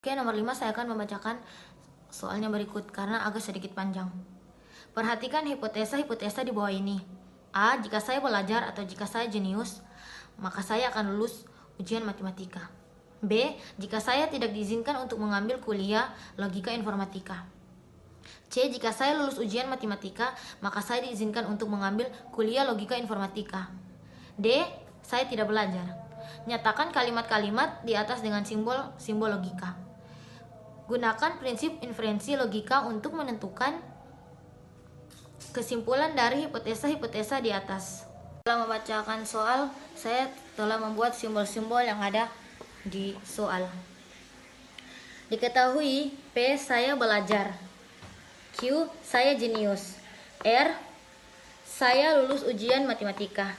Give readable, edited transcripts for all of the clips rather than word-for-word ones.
Oke, nomor 5 saya akan membacakan soalnya berikut karena agak sedikit panjang. Perhatikan hipotesa-hipotesa di bawah ini. A. Jika saya belajar atau jika saya jenius, maka saya akan lulus ujian matematika. B. Jika saya tidak diizinkan untuk mengambil kuliah logika informatika. C. Jika saya lulus ujian matematika, maka saya diizinkan untuk mengambil kuliah logika informatika. D. Saya tidak belajar. Nyatakan kalimat-kalimat di atas dengan simbol-simbol logika. Gunakan prinsip inferensi logika untuk menentukan kesimpulan dari hipotesa-hipotesa di atas. Setelah membacakan soal, saya telah membuat simbol-simbol yang ada di soal. Diketahui P. Saya belajar. Q. Saya jenius. R. Saya lulus ujian matematika.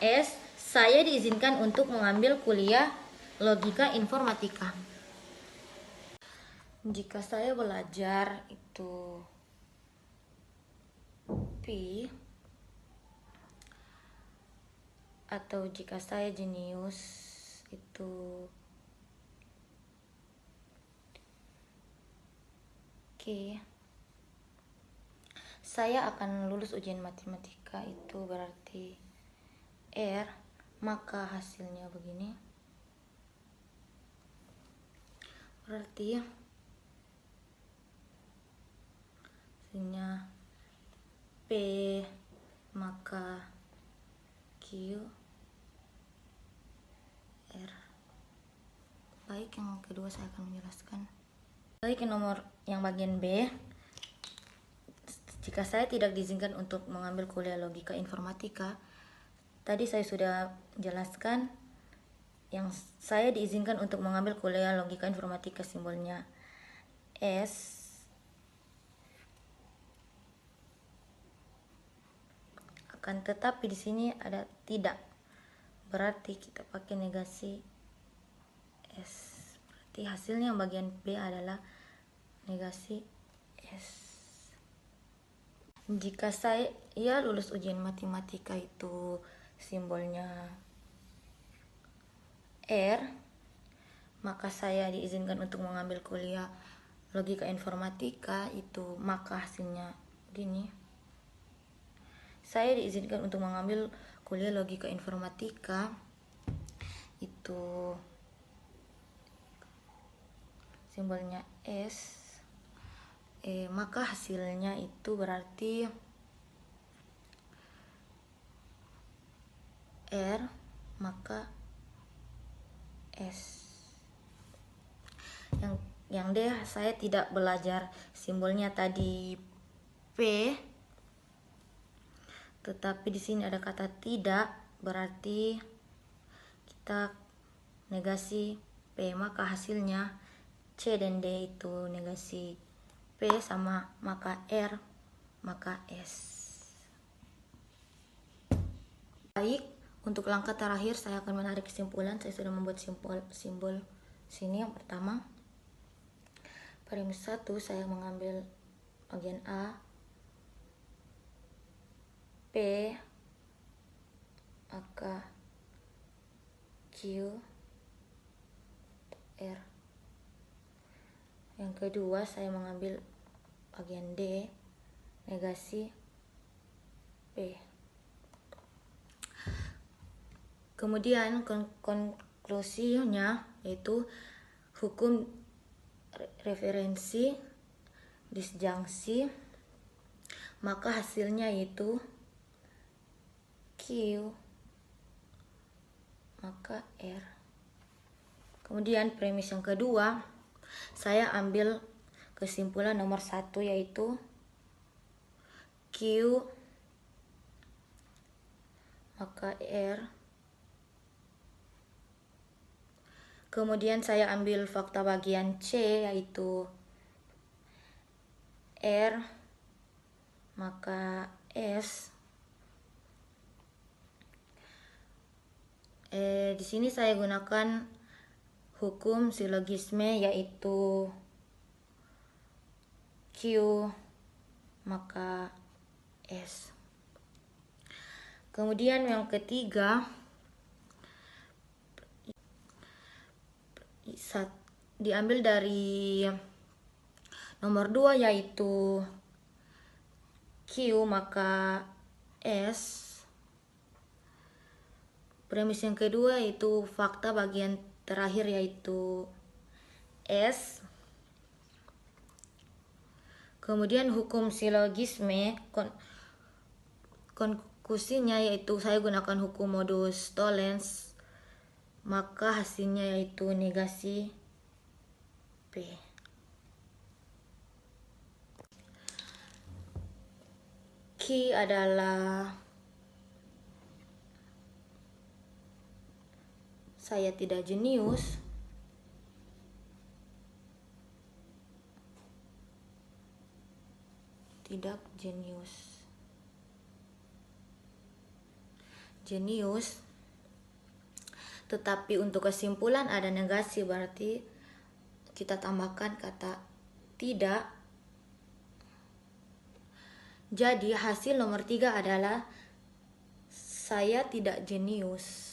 S. Saya diizinkan untuk mengambil kuliah logika informatika. Jika saya belajar itu P, atau jika saya jenius itu Q. Saya akan lulus ujian matematika itu berarti R, maka hasilnya begini. Berarti hasilnya P maka Q R. Baik, yang kedua saya akan menjelaskan. Baik, nomor yang bagian B. Jika saya tidak diizinkan untuk mengambil kuliah logika informatika, tadi saya sudah jelaskan yang saya diizinkan untuk mengambil kuliah logika informatika simbolnya S. Akan tetapi di sini ada tidak. Berarti kita pakai negasi S. Berarti hasilnya yang bagian B adalah negasi S. Jika saya lulus ujian matematika itu simbolnya R, maka saya diizinkan untuk mengambil kuliah logika informatika itu, maka hasilnya gini. Saya diizinkan untuk mengambil kuliah logika informatika itu simbolnya S. Maka hasilnya itu berarti R maka S. Yang D, saya tidak belajar, simbolnya tadi P, tetapi di sini ada kata tidak, berarti kita negasi P, maka hasilnya C dan D itu negasi P sama maka R maka S. Baik, untuk langkah terakhir saya akan menarik kesimpulan. Saya sudah membuat simbol sini. Yang pertama, premis 1 saya mengambil bagian A, P maka Q R. Yang kedua, saya mengambil bagian D, negasi P. Kemudian konklusinya yaitu hukum referensi disjungsi, maka hasilnya yaitu Q maka R. Kemudian premis yang kedua, saya ambil kesimpulan nomor 1 yaitu Q maka R. Kemudian saya ambil fakta bagian C yaitu R maka S. Di sini saya gunakan hukum silogisme yaitu Q maka S. Kemudian yang ketiga, diambil dari nomor 2 yaitu Q, maka S. Premis yang kedua yaitu fakta bagian terakhir yaitu S. Kemudian hukum silogisme, konklusinya yaitu saya gunakan hukum modus tollens, maka hasilnya yaitu negasi P. Q adalah saya tidak jenius. Tidak jenius. Jenius. Tetapi untuk kesimpulan ada negasi, berarti kita tambahkan kata tidak. Jadi hasil nomor 3 adalah saya tidak jenius.